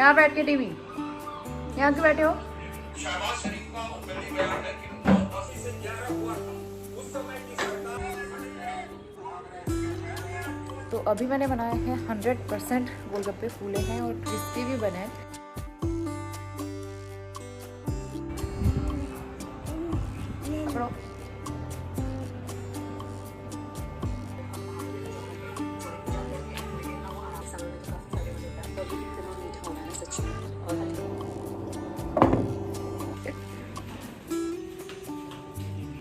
यहाँ बैठ के टीवी, यहाँ क्यों बैठे हो? तो अभी मैंने बनाया है 100% गोलगप्पे, फूले हैं और क्रिस्पी भी बने हैं। पकड़ो।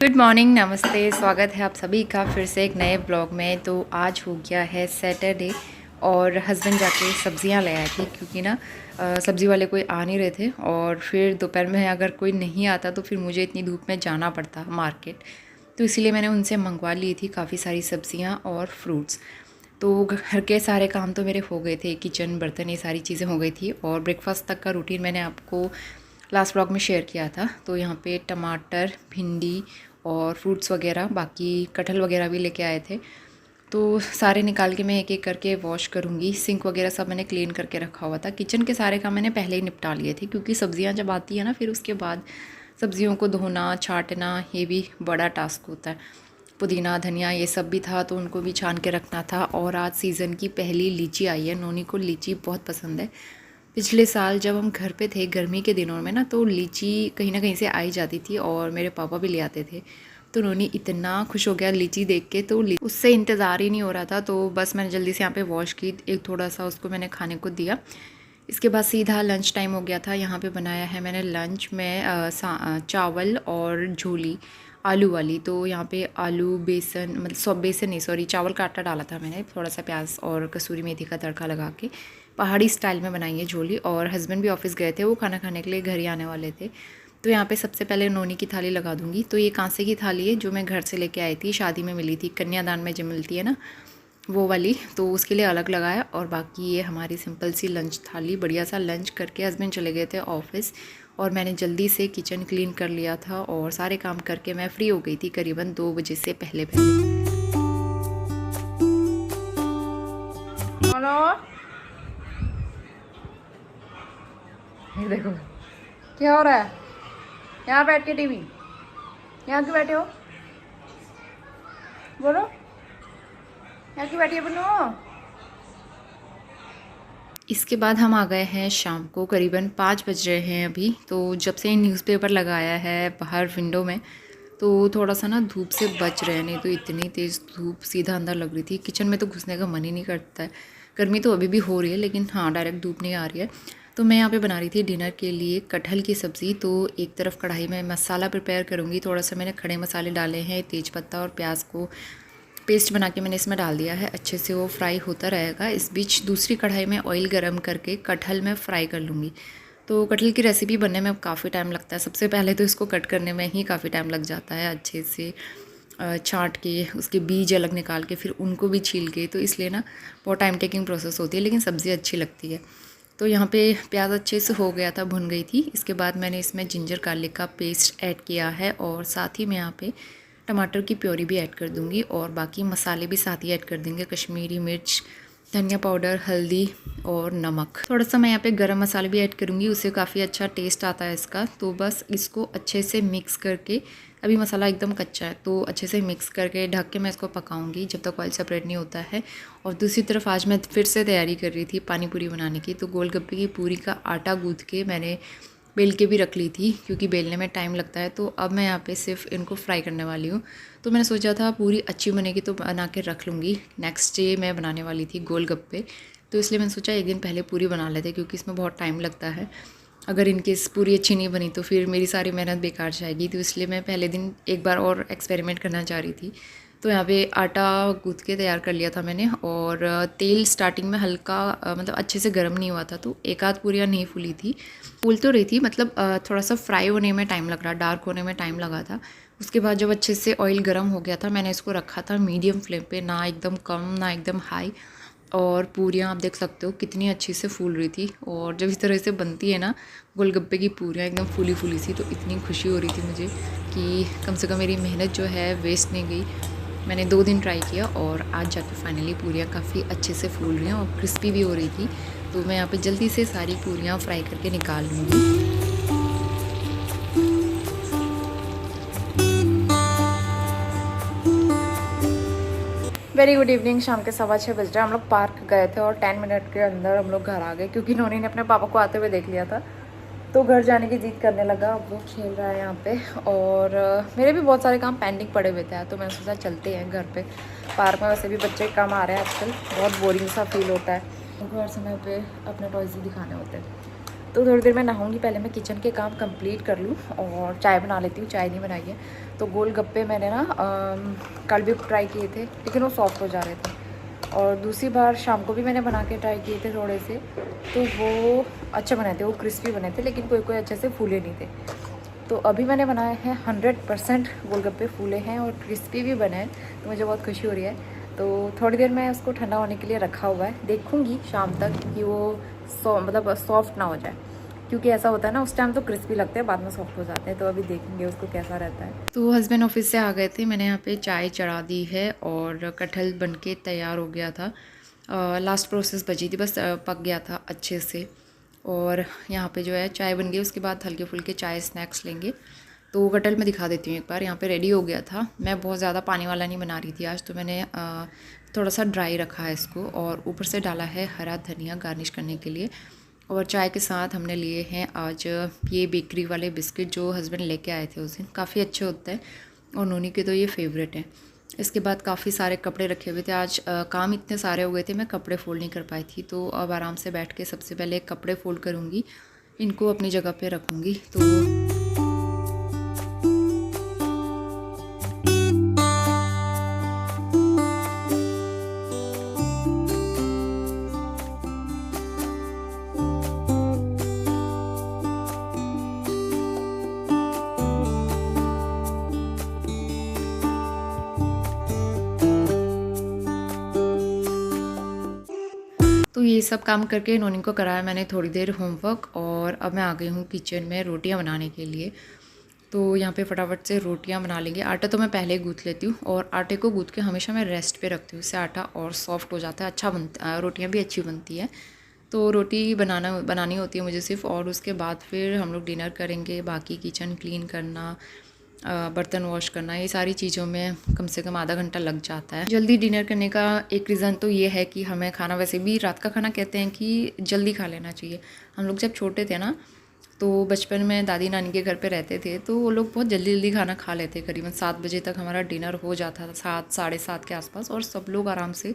गुड मॉर्निंग, नमस्ते, स्वागत है आप सभी का फिर से एक नए ब्लॉग में। तो आज हो गया है सैटरडे और हस्बैंड जाके सब्जियां ले आए थे क्योंकि ना सब्ज़ी वाले कोई आ नहीं रहे थे और फिर दोपहर में अगर कोई नहीं आता तो फिर मुझे इतनी धूप में जाना पड़ता मार्केट। तो इसीलिए मैंने उनसे मंगवा ली थी काफ़ी सारी सब्जियां और फ्रूट्स। तो घर के सारे काम तो मेरे हो गए थे, किचन, बर्तन, ये सारी चीज़ें हो गई थी। और ब्रेकफास्ट तक का रूटीन मैंने आपको लास्ट ब्लॉग में शेयर किया था। तो यहाँ पे टमाटर, भिंडी और फ्रूट्स वगैरह, बाकी कटहल वगैरह भी लेके आए थे। तो सारे निकाल के मैं एक एक करके वॉश करूँगी। सिंक वगैरह सब मैंने क्लीन करके रखा हुआ था। किचन के सारे काम मैंने पहले ही निपटा लिए थे क्योंकि सब्ज़ियाँ जब आती है ना फिर उसके बाद सब्ज़ियों को धोना, छाँटना, ये भी बड़ा टास्क होता है। पुदीना, धनिया ये सब भी था तो उनको भी छान के रखना था। और आज सीज़न की पहली लीची आई है। नोनी को लीची बहुत पसंद है। पिछले साल जब हम घर पे थे गर्मी के दिनों में ना तो लीची कहीं ना कहीं से आई जाती थी और मेरे पापा भी ले आते थे। तो नोनी इतना खुश हो गया लीची देख के, तो उससे इंतज़ार ही नहीं हो रहा था। तो बस मैंने जल्दी से यहाँ पे वॉश की, एक थोड़ा सा उसको मैंने खाने को दिया। इसके बाद सीधा लंच टाइम हो गया था। यहाँ पे बनाया है मैंने लंच में चावल और झोली आलू वाली। तो यहाँ पे आलू, बेसन, मतलब सब बेसन नहीं, सॉरी, चावल का आटा डाला था मैंने, थोड़ा सा प्याज और कसूरी मेथी का तड़का लगा के पहाड़ी स्टाइल में बनाई है झोली। और हस्बैंड भी ऑफिस गए थे, वो खाना खाने के लिए घर ही आने वाले थे। तो यहाँ पे सबसे पहले नोनी की थाली लगा दूँगी। तो ये कांसे की थाली है जो मैं घर से लेके आई थी, शादी में मिली थी, कन्यादान में जो मिलती है ना वो वाली, तो उसके लिए अलग लगाया। और बाकी ये हमारी सिंपल सी लंच थाली। बढ़िया सा लंच करके हस्बैंड चले गए थे ऑफिस और मैंने जल्दी से किचन क्लीन कर लिया था और सारे काम करके मैं फ्री हो गई थी करीबन 2 बजे से पहले पहले। हेलो, ये देखो क्या हो रहा है। यहाँ बैठ के टीवी, यहाँ क्यों बैठे हो? बोलो, यहाँ क्यों बैठी है बनो? इसके बाद हम आ गए हैं शाम को, करीबन 5 बज रहे हैं अभी। तो जब से न्यूज़पेपर लगाया है बाहर विंडो में तो थोड़ा सा ना धूप से बच रहे हैं, नहीं तो इतनी तेज़ धूप सीधा अंदर लग रही थी। किचन में तो घुसने का मन ही नहीं करता है। गर्मी तो अभी भी हो रही है लेकिन हाँ डायरेक्ट धूप नहीं आ रही है। तो मैं यहाँ पे बना रही थी डिनर के लिए कटहल की सब्ज़ी। तो एक तरफ कढ़ाई में मसाला प्रिपेयर करूँगी। थोड़ा सा मैंने खड़े मसाले डाले हैं, तेज़पत्ता और प्याज को पेस्ट बना के मैंने इसमें डाल दिया है। अच्छे से वो फ्राई होता रहेगा। इस बीच दूसरी कढ़ाई में ऑयल गरम करके कटहल में फ्राई कर लूँगी। तो कटहल की रेसिपी बनने में काफ़ी टाइम लगता है। सबसे पहले तो इसको कट करने में ही काफ़ी टाइम लग जाता है, अच्छे से छाँट के उसके बीज अलग निकाल के फिर उनको भी छील के, तो इसलिए ना बहुत टाइम टेकिंग प्रोसेस होती है, लेकिन सब्ज़ी अच्छी लगती है। तो यहाँ पे प्याज अच्छे से हो गया था, भुन गई थी। इसके बाद मैंने इसमें जिंजर गार्लिक का पेस्ट ऐड किया है और साथ ही मैं यहाँ पे टमाटर की प्योरी भी ऐड कर दूँगी और बाकी मसाले भी साथ ही ऐड कर देंगे, कश्मीरी मिर्च, धनिया पाउडर, हल्दी और नमक। थोड़ा सा मैं यहाँ पे गरम मसाले भी ऐड करूँगी, उससे काफ़ी अच्छा टेस्ट आता है इसका। तो बस इसको अच्छे से मिक्स करके, अभी मसाला एकदम कच्चा है तो अच्छे से मिक्स करके ढक के मैं इसको पकाऊंगी जब तक ऑयल सेपरेट नहीं होता है। और दूसरी तरफ आज मैं फिर से तैयारी कर रही थी पानी पूरी बनाने की। तो गोलगप्पे की पूरी का आटा गूँथ के मैंने बेल के भी रख ली थी क्योंकि बेलने में टाइम लगता है। तो अब मैं यहाँ पे सिर्फ इनको फ्राई करने वाली हूँ। तो मैंने सोचा था पूरी अच्छी बनेगी तो बना के रख लूँगी। नेक्स्ट डे मैं बनाने वाली थी गोलगप्पे, तो इसलिए मैंने सोचा एक दिन पहले पूरी बना लेते क्योंकि इसमें बहुत टाइम लगता है। अगर इनकेस पूरी अच्छी नहीं बनी तो फिर मेरी सारी मेहनत बेकार जाएगी। तो इसलिए मैं पहले दिन एक बार और एक्सपेरिमेंट करना चाह रही थी। तो यहाँ पे आटा गूँथ के तैयार कर लिया था मैंने और तेल स्टार्टिंग में हल्का मतलब अच्छे से गर्म नहीं हुआ था तो एक आध पूरियाँ नहीं फूली थी। फूल तो रही थी, मतलब थोड़ा सा फ्राई होने में टाइम लग रहा, डार्क होने में टाइम लगा था। उसके बाद जब अच्छे से ऑयल गर्म हो गया था मैंने इसको रखा था मीडियम फ्लेम पे, ना एकदम कम ना एकदम हाई। और पूरियाँ आप देख सकते हो कितनी अच्छी से फूल रही थी। और जब इस तरह से बनती है ना गोलगप्पे की पूरियाँ एकदम फूली फूली सी, तो इतनी खुशी हो रही थी मुझे कि कम से कम मेरी मेहनत जो है वेस्ट नहीं गई। मैंने 2 दिन ट्राई किया और आज जाके फाइनली पूरियाँ काफ़ी अच्छे से फूल रही हैं और क्रिस्पी भी हो रही थी। तो मैं यहाँ पे जल्दी से सारी पूरियाँ फ्राई करके निकाल लूँगी। Very good evening. शाम के 6:15 बज रहे। हम लोग पार्क गए थे और 10 मिनट के अंदर हम लोग घर आ गए, क्योंकि नोनी ने अपने पापा को आते हुए देख लिया था तो घर जाने की जिद करने लगा। अब वो खेल रहा है यहाँ पे और मेरे भी बहुत सारे काम पेंडिंग पड़े हुए थे, तो मैंने सोचा चलते हैं घर पे। पार्क में वैसे भी बच्चे कम आ रहे हैं आजकल, बहुत बोरिंग सा फील होता है। घर समय पे अपने टॉयज ही दिखाने होते हैं। तो थोड़ी देर में नहाऊंगी, पहले मैं किचन के काम कंप्लीट कर लूँ और चाय बना लेती हूँ। चाय नहीं बनाई है। तो गोलगप्पे मैंने ना कल भी ट्राई किए थे, लेकिन वो सॉफ्ट हो जा रहे थे। और दूसरी बार शाम को भी मैंने बना के ट्राई किए थे थोड़े से, तो वो अच्छे बने थे, वो क्रिस्पी बने थे, लेकिन कोई कोई अच्छे से फूले नहीं थे। तो अभी मैंने बनाए हैं 100% गोलगप्पे फूले हैं और क्रिस्पी भी बने हैं, तो मुझे बहुत खुशी हो रही है। तो थोड़ी देर मैं उसको ठंडा होने के लिए रखा हुआ है, देखूँगी शाम तक कि वो मतलब सॉफ्ट ना हो जाए, क्योंकि ऐसा होता है ना, उस टाइम तो क्रिस्पी लगते हैं, बाद में सॉफ्ट हो जाते हैं। तो अभी देखेंगे उसको कैसा रहता है। तो हस्बैंड ऑफिस से आ गए थे, मैंने यहाँ पे चाय चढ़ा दी है और कटहल बनके तैयार हो गया था। लास्ट प्रोसेस बची थी, बस पक गया था अच्छे से। और यहाँ पे जो है चाय बन गई, उसके बाद हल्के फुल्के चाय स्नैक्स लेंगे। तो कटहल मैं दिखा देती हूँ एक बार। यहाँ पे रेडी हो गया था। मैं बहुत ज़्यादा पानी वाला नहीं बना रही थी आज, तो मैंने थोड़ा सा ड्राई रखा है इसको और ऊपर से डाला है हरा धनिया गार्निश करने के लिए। और चाय के साथ हमने लिए हैं आज ये बेकरी वाले बिस्किट जो हस्बैंड लेके आए थे उस दिन, काफ़ी अच्छे होते हैं और नोनी के तो ये फेवरेट हैं। इसके बाद काफ़ी सारे कपड़े रखे हुए थे आज। काम इतने सारे हो गए थे, मैं कपड़े फोल्ड नहीं कर पाई थी। तो अब आराम से बैठ के सबसे पहले कपड़े फोल्ड करूँगी, इनको अपनी जगह पे रखूँगी। तो ये सब काम करके नोनी को कराया मैंने थोड़ी देर होमवर्क, और अब मैं आ गई हूँ किचन में रोटियाँ बनाने के लिए। तो यहाँ पे फटाफट से रोटियाँ बना लेंगे। आटा तो मैं पहले ही गूँथ लेती हूँ, और आटे को गूँथ के हमेशा मैं रेस्ट पे रखती हूँ, इससे आटा और सॉफ्ट हो जाता है, अच्छा बनता, रोटियाँ भी अच्छी बनती है। तो रोटी बनानी होती है मुझे सिर्फ, और उसके बाद फिर हम लोग डिनर करेंगे। बाकी किचन क्लीन करना, बर्तन वॉश करना, ये सारी चीज़ों में कम से कम आधा घंटा लग जाता है। जल्दी डिनर करने का एक रीज़न तो ये है कि हमें खाना, वैसे भी रात का खाना कहते हैं कि जल्दी खा लेना चाहिए। हम लोग जब छोटे थे ना, तो बचपन में दादी नानी के घर पे रहते थे, तो वो लोग बहुत जल्दी जल्दी खाना खा लेते। करीबन 7 बजे तक हमारा डिनर हो जाता था, 7 साढ़े 7 के आसपास, और सब लोग आराम से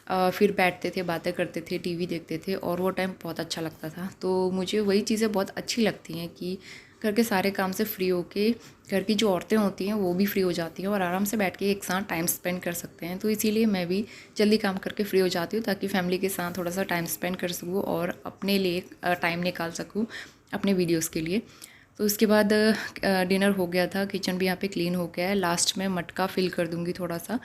फिर बैठते थे, बातें करते थे, टीवी देखते थे, और वो टाइम बहुत अच्छा लगता था। तो मुझे वही चीज़ें बहुत अच्छी लगती हैं कि घर के सारे काम से फ्री होके, घर की जो औरतें होती हैं वो भी फ्री हो जाती हैं और आराम से बैठ के एक साथ टाइम स्पेंड कर सकते हैं। तो इसीलिए मैं भी जल्दी काम करके फ्री हो जाती हूँ, ताकि फैमिली के साथ थोड़ा सा टाइम स्पेंड कर सकूँ और अपने लिए टाइम निकाल सकूँ अपने वीडियोज़ के लिए। तो उसके बाद डिनर हो गया था, किचन भी यहाँ पे क्लीन हो गया है। लास्ट में मटका फिल कर दूँगी थोड़ा सा,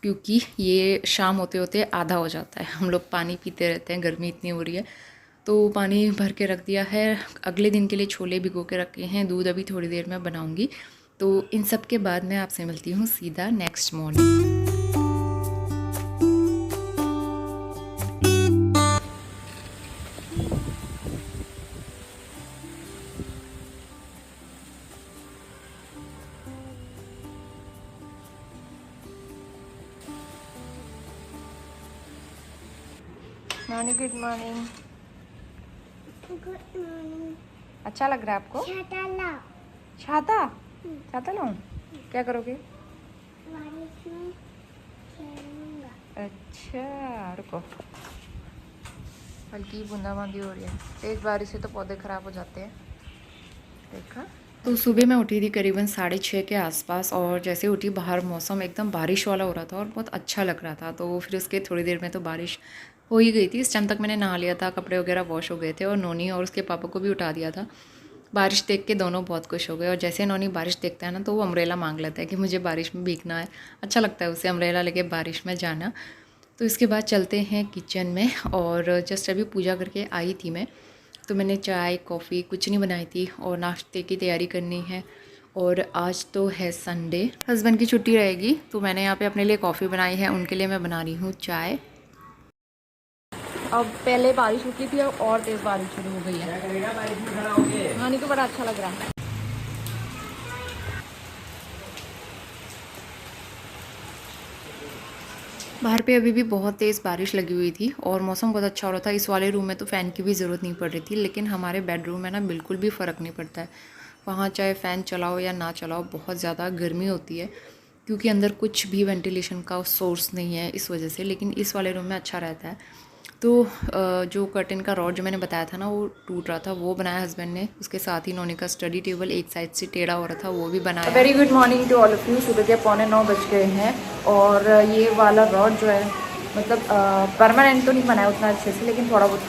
क्योंकि ये शाम होते होते आधा हो जाता है। हम लोग पानी पीते रहते हैं, गर्मी इतनी हो रही है, तो पानी भर के रख दिया है। अगले दिन के लिए छोले भिगो के रखे हैं, दूध अभी थोड़ी देर में बनाऊंगी। तो इन सब के बाद मैं आपसे मिलती हूँ सीधा next morning. Morning, good morning. Good morning. अच्छा लग रहा है आपको? छाता लाओ। छाता? छाता लाऊं? क्या करोगे? बारिश में खेलूंगा। अच्छा रुको, हल्की बूंदाबांदी हो रही है। तेज बारिश से तो पौधे ख़राब हो जाते हैं, देखा। तो सुबह मैं उठी थी करीबन 6:30 के आसपास, और जैसे उठी बाहर मौसम एकदम बारिश वाला हो रहा था और बहुत अच्छा लग रहा था। तो फिर उसके थोड़ी देर में तो बारिश हो ही गई थी। इस टाइम तक मैंने नहा लिया था, कपड़े वगैरह वॉश हो गए थे, और नोनी और उसके पापा को भी उठा दिया था। बारिश देख के दोनों बहुत खुश हो गए, और जैसे नोनी बारिश देखता है ना, तो वो अम्ब्रेला मांग लेता है कि मुझे बारिश में भीगना है। अच्छा लगता है उसे अम्ब्रेला लेके बारिश में जाना। तो इसके बाद चलते हैं किचन में, और जस्ट अभी पूजा करके आई थी मैं, तो मैंने चाय कॉफ़ी कुछ नहीं बनाई थी, और नाश्ते की तैयारी करनी है। और आज तो है संडे, हस्बैंड की छुट्टी रहेगी, तो मैंने यहाँ पे अपने लिए कॉफ़ी बनाई है, उनके लिए मैं बना रही हूँ चाय। अब पहले बारिश रुकी थी अब और तेज़ बारिश शुरू हो गई है। हाँ, नहीं तो बड़ा अच्छा लग रहा है। बाहर पे अभी भी बहुत तेज़ बारिश लगी हुई थी और मौसम बहुत अच्छा हो रहा था। इस वाले रूम में तो फ़ैन की भी ज़रूरत नहीं पड़ रही थी, लेकिन हमारे बेडरूम में ना बिल्कुल भी फ़र्क नहीं पड़ता है। वहाँ चाहे फ़ैन चलाओ या ना चलाओ, बहुत ज़्यादा गर्मी होती है क्योंकि अंदर कुछ भी वेंटिलेशन का सोर्स नहीं है इस वजह से। लेकिन इस वाले रूम में अच्छा रहता है। तो जो कर्टेन का रॉड जो मैंने बताया था ना, वो टूट रहा था, वो बनाया हस्बैंड ने। उसके साथ ही नोनी का स्टडी टेबल एक साइड से टेढ़ा हो रहा था, वो भी बनाया। Very good morning to all of you. सुबह के 8:45 बज गए हैं और ये वाला रॉड जो है मतलब परमानेंट तो नहीं बनाया उतना अच्छे से, लेकिन थोड़ा बहुत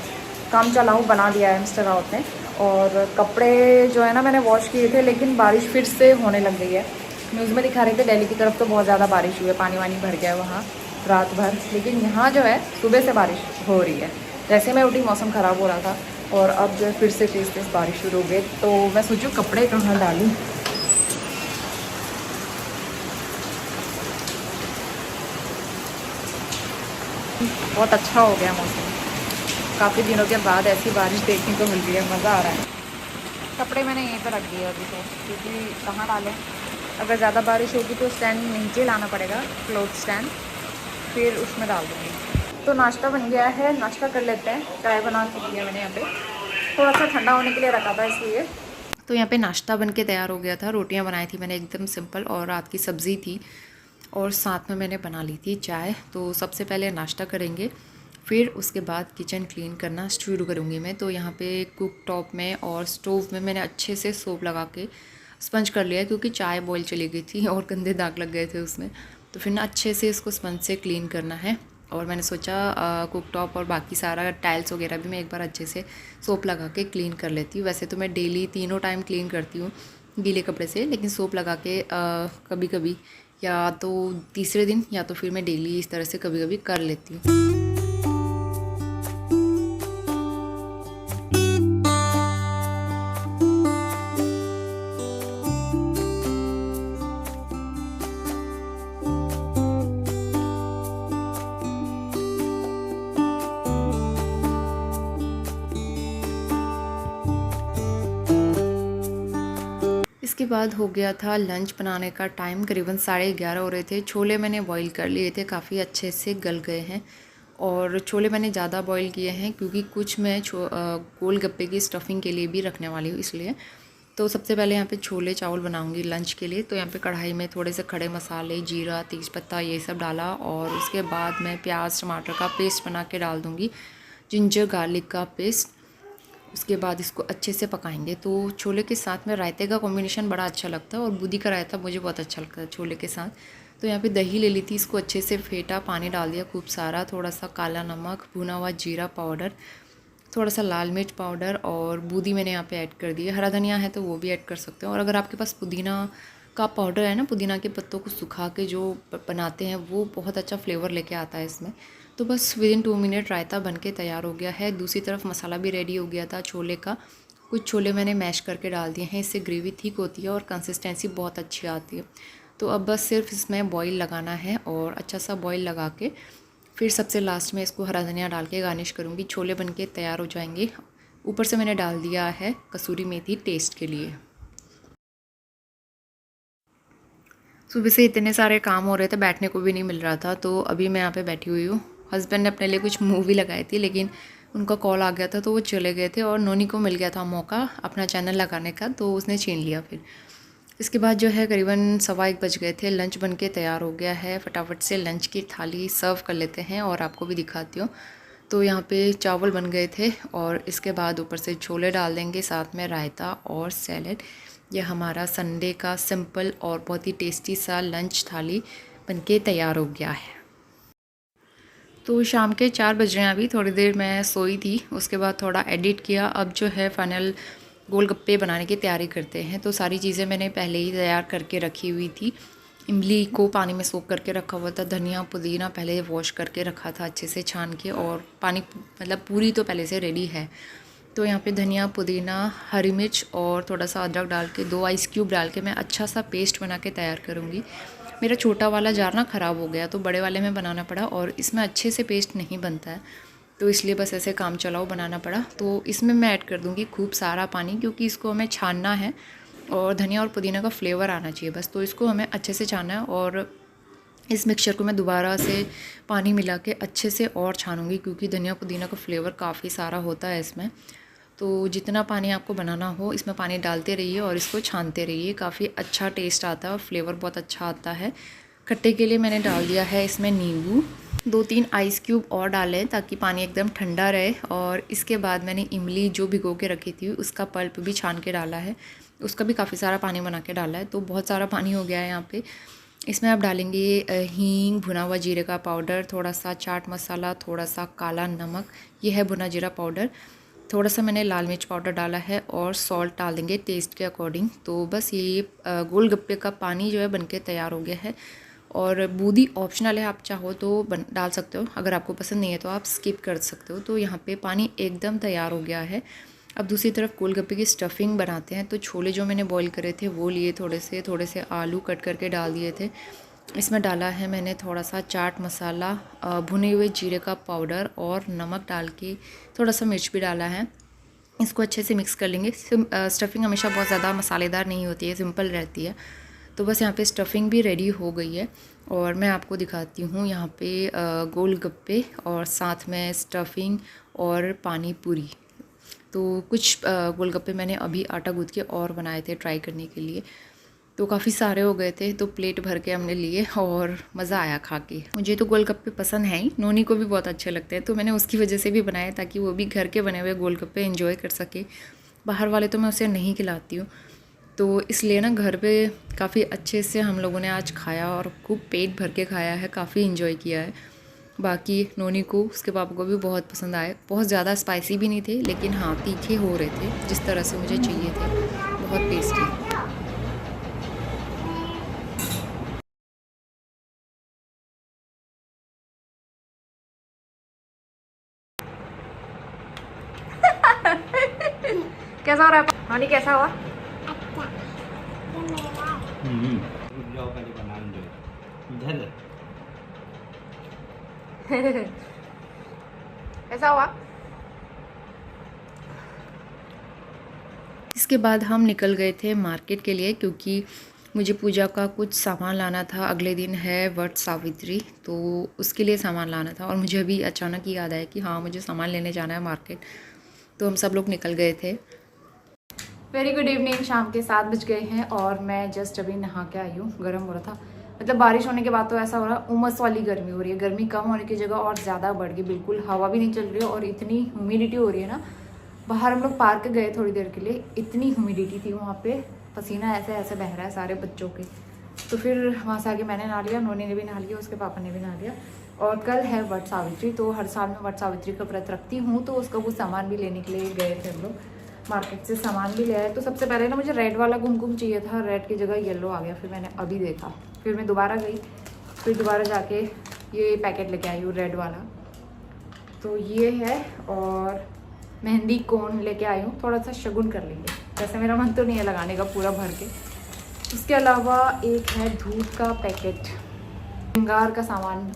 काम चलाऊँ बना दिया है मिस्टर राउत ने। और कपड़े जो है ना मैंने वॉश किए थे, लेकिन बारिश फिर से होने लग गई है। न्यूज़ में दिखा रहे थे दिल्ली की तरफ तो बहुत ज़्यादा बारिश हुई है, पानी वानी भर गया है वहाँ रात भर। लेकिन यहाँ जो है सुबह से बारिश हो रही है। जैसे मैं उठी मौसम ख़राब हो रहा था और अब जो है फिर से तेज़ तेज़ बारिश शुरू हो गई। तो मैं सोचूँ कपड़े कहाँ डालूँ। बहुत अच्छा हो गया मौसम, काफ़ी दिनों के बाद ऐसी बारिश देखने को मिल रही है, मज़ा आ रहा है। कपड़े मैंने यहीं पर रख दिए अभी तो, क्योंकि कहाँ डालें। अगर ज़्यादा बारिश होगी तो स्टैंड नीचे लाना पड़ेगा, क्लोथ स्टैंड, फिर उसमें डाल दूँगी। तो नाश्ता बन गया है, नाश्ता कर लेते हैं। चाय बना के दिया मैंने यहाँ पे, थोड़ा सा ठंडा होने के लिए रखा था इसलिए। तो यहाँ पे नाश्ता बन के तैयार हो गया था। रोटियाँ बनाई थी मैंने एकदम सिंपल, और रात की सब्ज़ी थी, और साथ में मैंने बना ली थी चाय। तो सबसे पहले नाश्ता करेंगे, फिर उसके बाद किचन क्लीन करना शुरू करूँगी मैं। तो यहाँ पे कुक टॉप में और स्टोव में मैंने अच्छे से सोप लगा के स्पंज कर लिया, क्योंकि चाय बॉईल चली गई थी और गंदे दाग लग गए थे उसमें। तो फिर ना अच्छे से इसको स्पंज से क्लीन करना है। और मैंने सोचा कुक टॉप और बाकी सारा टाइल्स वगैरह भी मैं एक बार अच्छे से सोप लगा के क्लीन कर लेती हूँ। वैसे तो मैं डेली तीनों टाइम क्लीन करती हूँ गीले कपड़े से, लेकिन सोप लगा के कभी कभी या तो तीसरे दिन या तो फिर मैं डेली इस तरह से कभी कभी कर लेती हूँ। इसके बाद हो गया था लंच बनाने का टाइम, करीबन 11:30 हो रहे थे। छोले मैंने बॉईल कर लिए थे, काफ़ी अच्छे से गल गए हैं। और छोले मैंने ज़्यादा बॉईल किए हैं क्योंकि कुछ मैं गोलगप्पे की स्टफिंग के लिए भी रखने वाली हूँ, इसलिए। तो सबसे पहले यहाँ पे छोले चावल बनाऊंगी लंच के लिए। तो यहाँ पे कढ़ाई में थोड़े से खड़े मसाले, जीरा, तेज़पत्ता ये सब डाला, और उसके बाद मैं प्याज टमाटर का पेस्ट बना के डाल दूँगी, जिंजर गार्लिक का पेस्ट। उसके बाद इसको अच्छे से पकाएंगे। तो छोले के साथ में रायते का कॉम्बिनेशन बड़ा अच्छा लगता है, और बूंदी का रायता मुझे बहुत अच्छा लगता है छोले के साथ। तो यहाँ पे दही ले ली थी, इसको अच्छे से फेंटा, पानी डाल दिया खूब सारा, थोड़ा सा काला नमक, भुना हुआ जीरा पाउडर, थोड़ा सा लाल मिर्च पाउडर, और बूंदी मैंने यहाँ पे ऐड कर दी है। हरा धनिया है तो वो भी ऐड कर सकते हो, और अगर आपके पास पुदीना का पाउडर है ना, पुदीना के पत्तों को सुखा के जो बनाते हैं, वो बहुत अच्छा फ्लेवर लेके आता है इसमें। तो बस विदिन 2 मिनट रायता बन के तैयार हो गया है। दूसरी तरफ मसाला भी रेडी हो गया था छोले का। कुछ छोले मैंने मैश करके डाल दिए हैं, इससे ग्रेवी थिक होती है और कंसिस्टेंसी बहुत अच्छी आती है। तो अब बस सिर्फ इसमें बॉईल लगाना है, और अच्छा सा बॉईल लगा के फिर सबसे लास्ट में इसको हरा धनिया डाल के गार्निश करूँगी। छोले बन के तैयार हो जाएंगे। ऊपर से मैंने डाल दिया है कसूरी मेथी टेस्ट के लिए। सुबह से इतने सारे काम हो रहे थे, बैठने को भी नहीं मिल रहा था। तो अभी मैं यहाँ पे बैठी हुई हूँ। हस्बैंड ने अपने लिए कुछ मूवी लगाई थी, लेकिन उनका कॉल आ गया था तो वो चले गए थे, और नोनी को मिल गया था मौका अपना चैनल लगाने का, तो उसने छीन लिया। फिर इसके बाद जो है करीबन 1:15 बज गए थे। लंच बन के तैयार हो गया है, फटाफट से लंच की थाली सर्व कर लेते हैं और आपको भी दिखाती हूँ। तो यहाँ पे चावल बन गए थे, और इसके बाद ऊपर से छोले डाल देंगे, साथ में रायता और सैलेड। ये हमारा संडे का सिंपल और बहुत ही टेस्टी सा लंच थाली बनके तैयार हो गया है। तो शाम के 4 बज रहे हैं अभी। थोड़ी देर मैं सोई थी, उसके बाद थोड़ा एडिट किया। अब जो है फाइनल गोलगप्पे बनाने की तैयारी करते हैं। तो सारी चीज़ें मैंने पहले ही तैयार करके रखी हुई थी। इमली को पानी में सोख करके रखा हुआ था, धनिया पुदीना पहले वॉश करके रखा था अच्छे से छान के, और पानी मतलब पूरी तो पहले से रेडी है। तो यहाँ पे धनिया पुदीना हरी मिर्च और थोड़ा सा अदरक डाल के 2 आइस क्यूब डाल के मैं अच्छा सा पेस्ट बना के तैयार करूँगी। मेरा छोटा वाला जार ना ख़राब हो गया, तो बड़े वाले में बनाना पड़ा, और इसमें अच्छे से पेस्ट नहीं बनता है। तो इसलिए बस ऐसे काम चलाओ बनाना पड़ा। तो इसमें मैं ऐड कर दूँगी खूब सारा पानी, क्योंकि इसको हमें छानना है और धनिया और पुदीना का फ्लेवर आना चाहिए बस। तो इसको हमें अच्छे से छानना है और इस मिक्सचर को मैं दोबारा से पानी मिला के अच्छे से और छानूंगी, क्योंकि धनिया पुदीना का फ्लेवर काफ़ी सारा होता है इसमें। तो जितना पानी आपको बनाना हो इसमें पानी डालते रहिए और इसको छानते रहिए। काफ़ी अच्छा टेस्ट आता है और फ्लेवर बहुत अच्छा आता है। खट्टे के लिए मैंने डाल दिया है इसमें नींबू, 2-3 आइस क्यूब और डाले ताकि पानी एकदम ठंडा रहे। और इसके बाद मैंने इमली जो भिगो के रखी थी उसका पल्प भी छान के डाला है, उसका भी काफ़ी सारा पानी बना के डाला है। तो बहुत सारा पानी हो गया है यहाँ पे। इसमें आप डालेंगे हींग, भुना हुआ जीरे का पाउडर, थोड़ा सा चाट मसाला, थोड़ा सा काला नमक, ये है भुना जीरा पाउडर, थोड़ा सा मैंने लाल मिर्च पाउडर डाला है और सॉल्ट डाल देंगे टेस्ट के अकॉर्डिंग। तो बस ये गोलगप्पे का पानी जो है बनके तैयार हो गया है। और बूंदी ऑप्शनल है, आप चाहो तो डाल सकते हो, अगर आपको पसंद नहीं है तो आप स्किप कर सकते हो। तो यहाँ पे पानी एकदम तैयार हो गया है। अब दूसरी तरफ गोलगप्पे की स्टफिंग बनाते हैं। तो छोले जो मैंने बॉईल करे थे वो लिए, थोड़े से आलू कट करके डाल दिए थे। इसमें डाला है मैंने थोड़ा सा चाट मसाला, भुने हुए जीरे का पाउडर और नमक डाल के थोड़ा सा मिर्च भी डाला है। इसको अच्छे से मिक्स कर लेंगे। स्टफिंग हमेशा बहुत ज़्यादा मसालेदार नहीं होती है, सिंपल रहती है। तो बस यहाँ पे स्टफिंग भी रेडी हो गई है और मैं आपको दिखाती हूँ यहाँ पे गोलगप्पे और साथ में स्टफिंग और पानी पूरी। तो कुछ गोलगप्पे मैंने अभी आटा गूँथ के और बनाए थे ट्राई करने के लिए। तो काफ़ी सारे हो गए थे, तो प्लेट भर के हमने लिए और मज़ा आया खा के। मुझे तो गोलगप्पे पसंद हैं ही, नोनी को भी बहुत अच्छे लगते हैं, तो मैंने उसकी वजह से भी बनाए ताकि वो भी घर के बने हुए गोलगप्पे एंजॉय कर सके। बाहर वाले तो मैं उसे नहीं खिलाती हूँ, तो इसलिए ना घर पे काफ़ी अच्छे से हम लोगों ने आज खाया और खूब पेट भर के खाया है, काफ़ी इन्जॉय किया है। बाकी नोनी को, उसके पापा को भी बहुत पसंद आए। बहुत ज़्यादा स्पाइसी भी नहीं थे, लेकिन हाँ तीखे हो रहे थे जिस तरह से मुझे चाहिए थे। बहुत टेस्टी। कैसा हो रहा है नोनी, कैसा हुआ? अच्छा, ये मेरा रुक जाओ पहले बनाने दो इधर। कैसा हुआ? इसके बाद हम निकल गए थे मार्केट के लिए, क्योंकि मुझे पूजा का कुछ सामान लाना था। अगले दिन है वट सावित्री, तो उसके लिए सामान लाना था और मुझे अभी अचानक ही याद आया कि हाँ मुझे सामान लेने जाना है मार्केट। तो हम सब लोग निकल गए थे। वेरी गुड इवनिंग, शाम के 7 बज गए हैं और मैं जस्ट अभी नहा के आई हूँ। गर्म हो रहा था, मतलब बारिश होने के बाद तो ऐसा हो रहा है, उमस वाली गर्मी हो रही है। गर्मी कम होने की जगह और ज़्यादा बढ़ गई, बिल्कुल हवा भी नहीं चल रही है और इतनी ह्यूमिडिटी हो रही है ना। बाहर हम लोग पार्क गए थोड़ी देर के लिए, इतनी ह्यूमिडिटी थी वहाँ पे, पसीना ऐसे ऐसे बह रहा है सारे बच्चों के। तो फिर वहाँ से आके मैंने नहा लिया, नोनी ने भी नहा लिया, उसके पापा ने भी नहा लिया। और कल है वट सावित्री, तो हर साल मैं वट सावित्री का व्रत रखती हूँ, तो उसका कुछ सामान भी लेने के लिए गए थे हम लोग। मार्केट से सामान भी ले आए। तो सबसे पहले ना मुझे रेड वाला कुमकुम चाहिए था, रेड की जगह येलो आ गया, फिर मैंने अभी देखा। फिर मैं दोबारा गई, फिर दोबारा जाके ये पैकेट लेके आई हूँ रेड वाला। तो ये है, और मेहंदी कोन लेके आई हूँ, थोड़ा सा शगुन कर लेंगे। वैसे मेरा मन तो नहीं है लगाने का पूरा भर के। उसके अलावा एक है धूप का पैकेट, श्रृंगार का सामान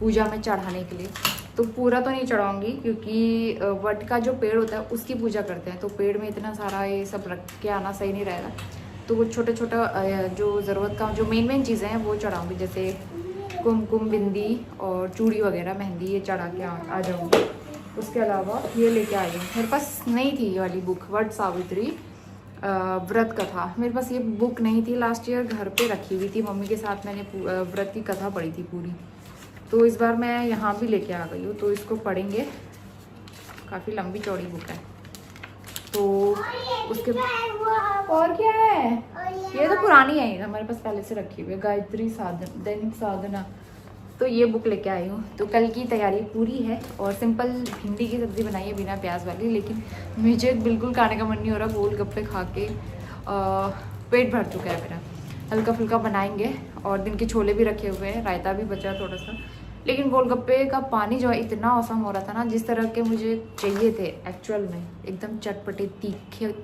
पूजा में चढ़ाने के लिए। तो पूरा तो नहीं चढ़ाऊंगी, क्योंकि वट का जो पेड़ होता है उसकी पूजा करते हैं, तो पेड़ में इतना सारा ये सब रख के आना सही नहीं रहेगा। तो वो छोटा छोटा जो ज़रूरत का जो मेन चीज़ें हैं वो चढ़ाऊंगी, जैसे कुमकुम, बिंदी और चूड़ी वगैरह, मेहंदी, ये चढ़ा के आ जाऊँगी। उसके अलावा ये लेके आई हूँ, मेरे पास नहीं थी ये वाली बुक, वट सावित्री व्रत कथा। मेरे पास ये बुक नहीं थी, लास्ट ईयर घर पे रखी हुई थी, मम्मी के साथ मैंने व्रत की कथा पढ़ी थी पूरी। तो इस बार मैं यहाँ भी लेके आ गई हूँ, तो इसको पढ़ेंगे। काफ़ी लंबी चौड़ी बुक है। तो उसके और क्या है, ये तो पुरानी है, हमारे पास पहले से रखी हुई है, गायत्री साधन, दैनिक साधना। तो ये बुक लेके आई हूँ। तो कल की तैयारी पूरी है और सिंपल भिंडी की सब्ज़ी बनाई है बिना प्याज वाली, लेकिन मुझे बिल्कुल खाने का मन नहीं हो रहा। गोलगप्पे खा के पेट भर चुका है मेरा। हल्का फुल्का बनाएंगे और दिन के छोले भी रखे हुए हैं, रायता भी बचा थोड़ा सा। लेकिन गोलगप्पे का पानी जो है इतना औसम हो रहा था ना, जिस तरह के मुझे चाहिए थे एक्चुअल में, एकदम चटपटे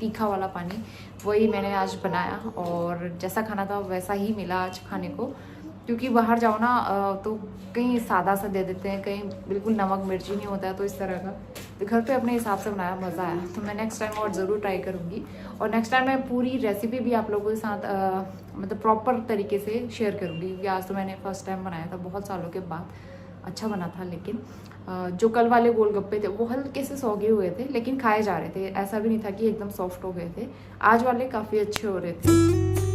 तीखा वाला पानी, वही मैंने आज बनाया और जैसा खाना था वैसा ही मिला आज खाने को। क्योंकि बाहर जाओ ना तो कहीं सादा सा दे देते हैं, कहीं बिल्कुल नमक मिर्ची नहीं होता है, तो इस तरह का। तो घर पे अपने हिसाब से बनाया, मज़ा आया। तो मैं नेक्स्ट टाइम और ज़रूर ट्राई करूँगी, और नेक्स्ट टाइम मैं पूरी रेसिपी भी आप लोगों के साथ मतलब प्रॉपर तरीके से शेयर करूँगी, क्योंकि आज तो मैंने फर्स्ट टाइम बनाया था बहुत सालों के बाद। अच्छा बना था, लेकिन जो कल वाले गोलगप्पे थे वो हल्के से सौगे हुए थे, लेकिन खाए जा रहे थे, ऐसा भी नहीं था कि एकदम सॉफ्ट हो गए थे। आज वाले काफ़ी अच्छे हो रहे थे।